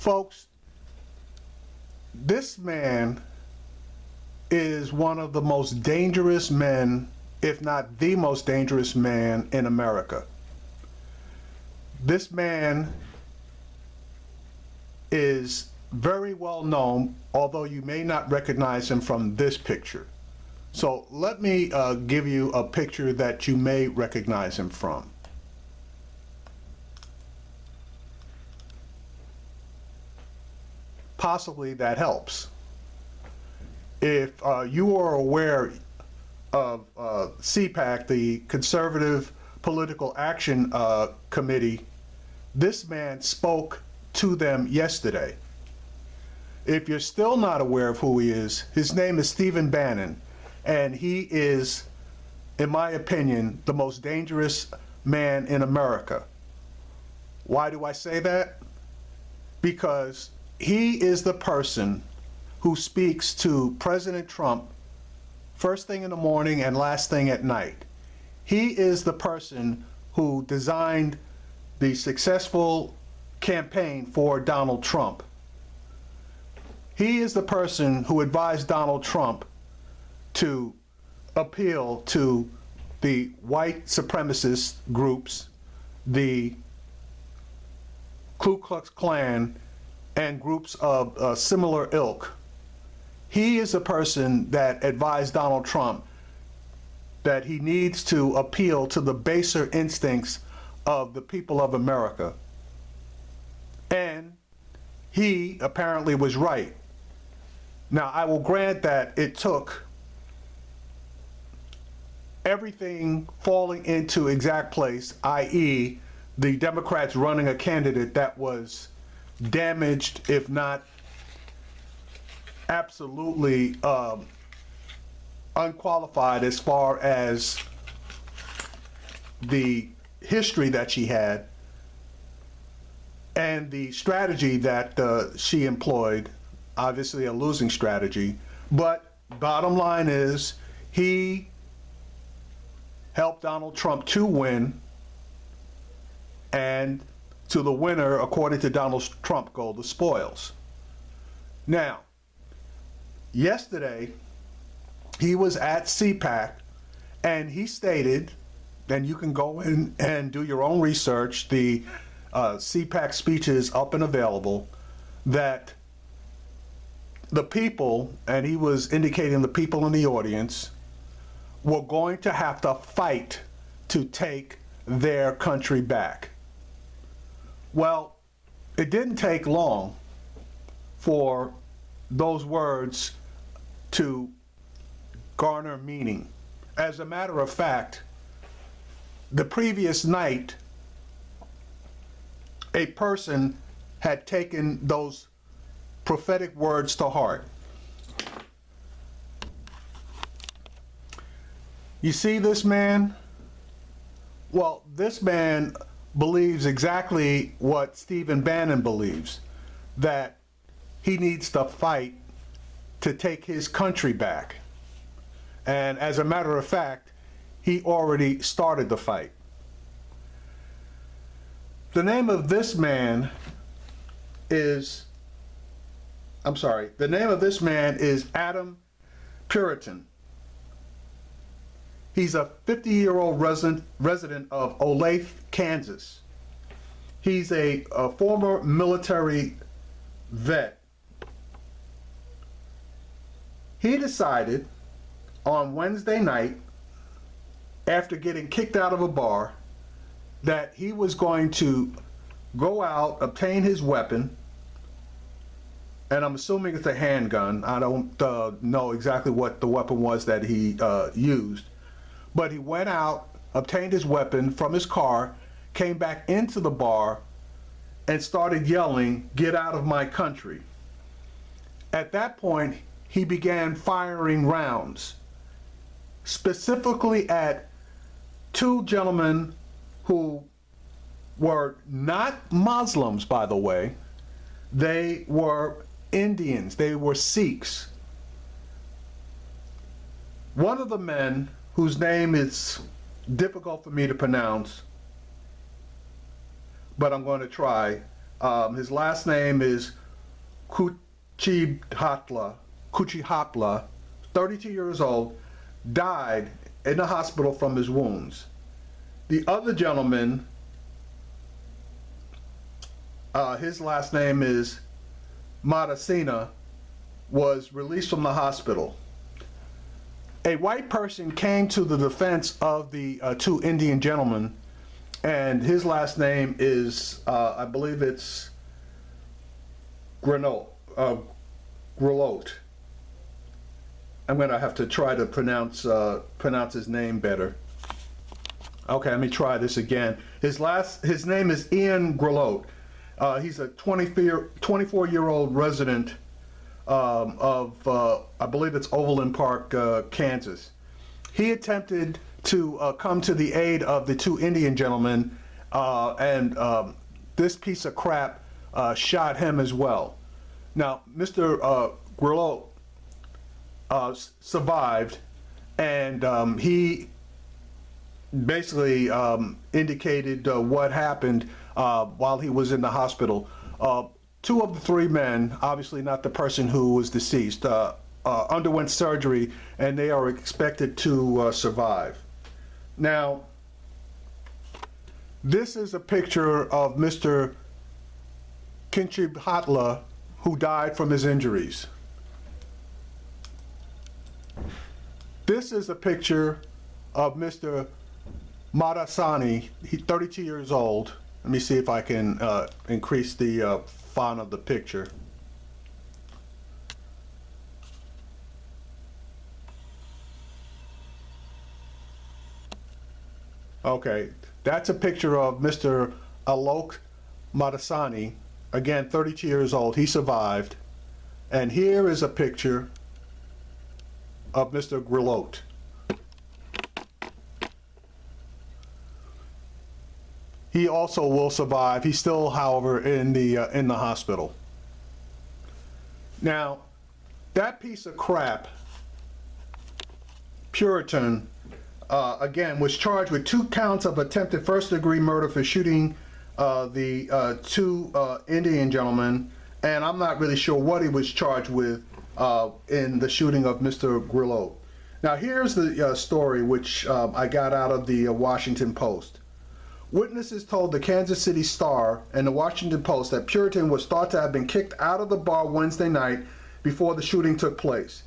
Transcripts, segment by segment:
Folks, this man is one of the most dangerous men, if not the most dangerous man in America. This man is very well known, although you may not recognize him from this picture. So let me give you a picture that you may recognize him from. Possibly that helps. If you are aware of CPAC, the Conservative Political Action Committee, this man spoke to them yesterday. If you're still not aware of who he is, his name is Steve Bannon, and he is, in my opinion, the most dangerous man in America. Why do I say that? Because he is the person who speaks to President Trump first thing in the morning and last thing at night. He is the person who designed the successful campaign for Donald Trump. He is the person who advised Donald Trump to appeal to the white supremacist groups, the Ku Klux Klan, and groups of similar ilk. He is the person that advised Donald Trump that he needs to appeal to the baser instincts of the people of America. And he apparently was right. Now, I will grant that it took everything falling into exact place, i.e., the Democrats running a candidate that was damaged, if not absolutely unqualified as far as the history that she had and the strategy that she employed, obviously a losing strategy. But bottom line is, he helped Donald Trump to win, and to the winner, according to Donald Trump, go the spoils. Now, yesterday, he was at CPAC, and he stated, and you can go in and do your own research, the CPAC speech is up and available, that the people, and he was indicating the people in the audience, were going to have to fight to take their country back. Well, it didn't take long for those words to garner meaning. As a matter of fact, the previous night, a person had taken those prophetic words to heart. You see this man? Well, this man believes exactly what Steve Bannon believes, that he needs to fight to take his country back. And as a matter of fact, he already started the fight. The name of this man is, the name of this man is Adam Puritan. He's a 50-year-old resident of Olathe, Kansas. He's a former military vet. He decided on Wednesday night, after getting kicked out of a bar, that he was going to go out, obtain his weapon, and I'm assuming it's a handgun. I don't know exactly what the weapon was that he used. But he went out, obtained his weapon from his car, came back into the bar, and started yelling, "Get out of my country." At that point, he began firing rounds, specifically at two gentlemen who were not Muslims, by the way. They were Indians. They were Sikhs. One of the men, whose name is difficult for me to pronounce, but I'm going to try, His last name is Kuchihapla, 32 years old, died in the hospital from his wounds. The other gentleman, his last name is Madasina, was released from the hospital. A white person came to the defense of the two Indian gentlemen, and his last name is, I believe it's Grillote. I'm gonna have to try to pronounce his name better. Okay, let me try this again. His name is Ian Grillote. He's a 24-year-old resident of, I believe it's Overland Park, Kansas. He attempted to come to the aid of the two Indian gentlemen, and this piece of crap shot him as well. Now, Mr. Grillote survived, and he basically indicated what happened while he was in the hospital. Two of the three men, obviously not the person who was deceased, underwent surgery, and they are expected to survive. Now, this is a picture of Mr. Kuchihapla, who died from his injuries. This is a picture of Mr. Madasani. He's 32 years old. Let me see if I can increase the font of the picture. Okay, that's a picture of Mr. Alok Madasani, again 32 years old. He survived. And here is a picture of Mr. Grillote. He also will survive. He's still, however, in the hospital. Now, that piece of crap, Puritan, again, was charged with 2 counts of attempted first-degree murder for shooting the two Indian gentlemen, and I'm not really sure what he was charged with in the shooting of Mr. Grillote. Now, here's the story which I got out of the Washington Post. Witnesses told the Kansas City Star and the Washington Post that Puritan was thought to have been kicked out of the bar Wednesday night before the shooting took place.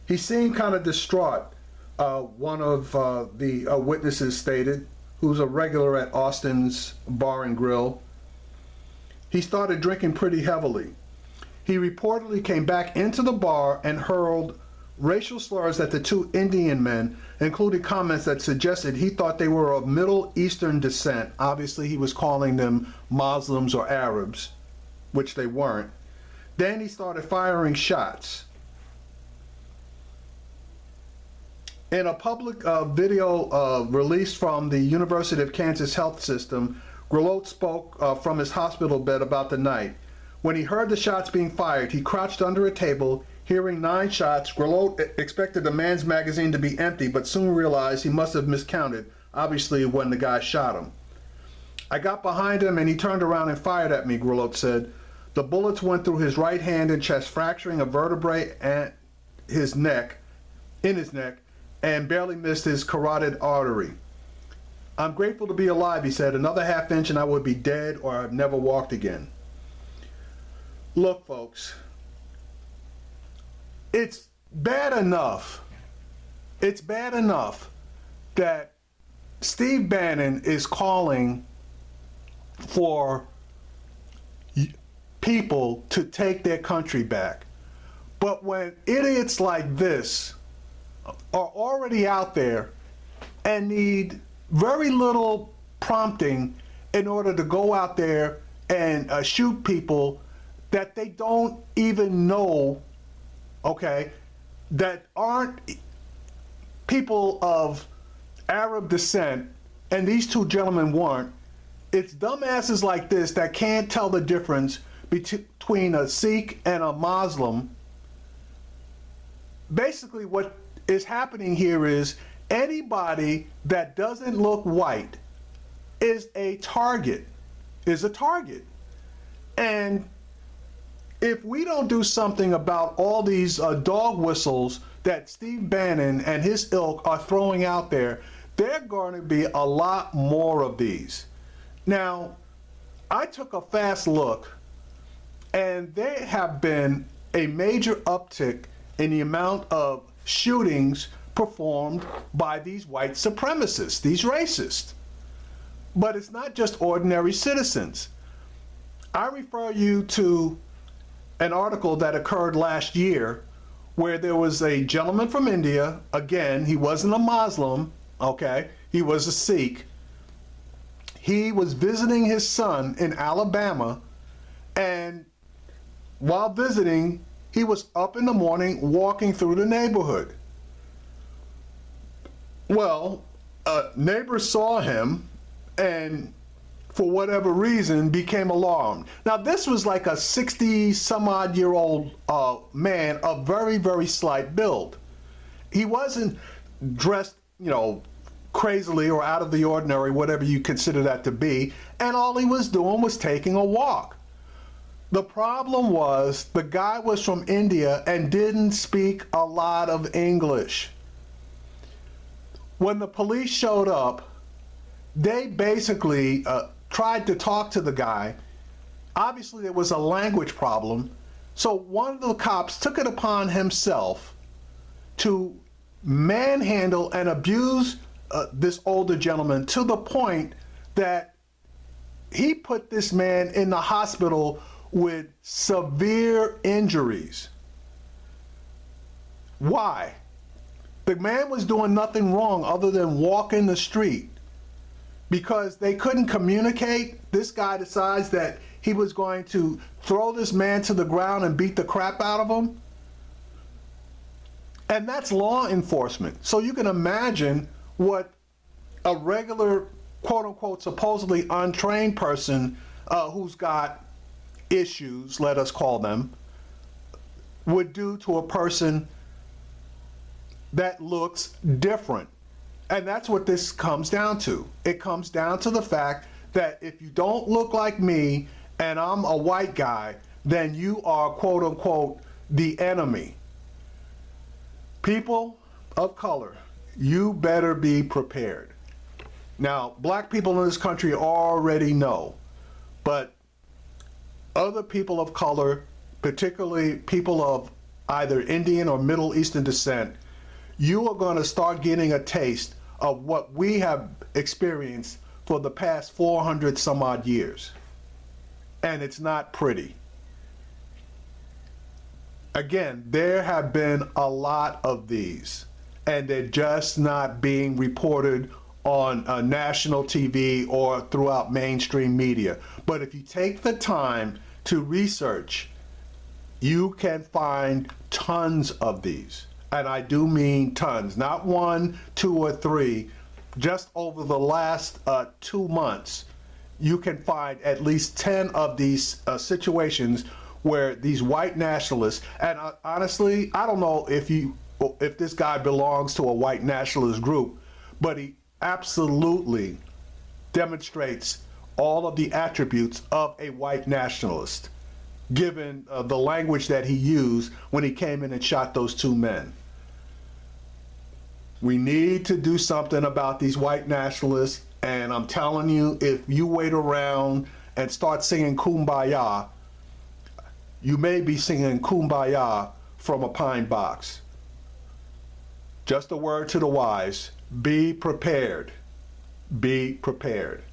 He seemed kind of distraught, one of the witnesses stated, who's a regular at Austin's Bar and Grill. He started drinking pretty heavily. He reportedly came back into the bar and hurled racial slurs at the two Indian men, including comments that suggested he thought they were of Middle Eastern descent. Obviously, he was calling them Muslims or Arabs, which they weren't. Then he started firing shots. In a public video released from the University of Kansas Health System, Grillote spoke from his hospital bed about the night. When he heard the shots being fired, he crouched under a table. Hearing 9 shots, Grillote expected the man's magazine to be empty, but soon realized he must have miscounted, obviously when the guy shot him. I got behind him and he turned around and fired at me, Grillote said. The bullets went through his right hand and chest, fracturing a vertebrae in his neck, and barely missed his carotid artery. I'm grateful to be alive, he said. Another half inch and I would be dead or I've never walked again. Look, folks, it's bad enough. It's bad enough that Steve Bannon is calling for people to take their country back. But when idiots like this are already out there and need very little prompting in order to go out there and shoot people that they don't even know, okay, that aren't people of Arab descent, and these two gentlemen weren't, it's dumbasses like this that can't tell the difference between a Sikh and a Muslim. Basically what is happening here is anybody that doesn't look white is a target, And if we don't do something about all these dog whistles that Steve Bannon and his ilk are throwing out there, there are going to be a lot more of these. Now, I took a fast look, and there have been a major uptick in the amount of shootings performed by these white supremacists, these racists. But it's not just ordinary citizens. I refer you to an article that occurred last year where there was a gentleman from India. Again, he wasn't a Muslim, okay? He was a Sikh. He was visiting his son in Alabama, and while visiting, he was up in the morning walking through the neighborhood. Well, neighbors saw him and for whatever reason became alarmed. Now this was like a 60 some odd year old man of very, very slight build. He wasn't dressed, crazily or out of the ordinary, whatever you consider that to be, and all he was doing was taking a walk. The problem was the guy was from India and didn't speak a lot of English. When the police showed up, they basically tried to talk to the guy. Obviously there was a language problem, so one of the cops took it upon himself to manhandle and abuse this older gentleman to the point that he put this man in the hospital with severe injuries. Why? The man was doing nothing wrong other than walking the street. Because they couldn't communicate, this guy decides that he was going to throw this man to the ground and beat the crap out of him. And that's law enforcement. So you can imagine what a regular, quote unquote, supposedly untrained person who's got issues, let us call them, would do to a person that looks different. And that's what this comes down to. It comes down to the fact that if you don't look like me and I'm a white guy, then you are, quote unquote, the enemy. People of color, you better be prepared. Now, black people in this country already know, but other people of color, particularly people of either Indian or Middle Eastern descent, you are going to start getting a taste of what we have experienced for the past 400 some odd years. And it's not pretty. Again, there have been a lot of these, and they're just not being reported on national TV or throughout mainstream media. But if you take the time to research, you can find tons of these. And I do mean tons, not 1, 2, or 3. Just over the last 2 months, you can find at least 10 of these situations where these white nationalists, and honestly, I don't know if this guy belongs to a white nationalist group, but he absolutely demonstrates all of the attributes of a white nationalist, given the language that he used when he came in and shot those 2 men. We need to do something about these white nationalists, and I'm telling you, if you wait around and start singing Kumbaya, you may be singing Kumbaya from a pine box. Just a word to the wise, be prepared. Be prepared.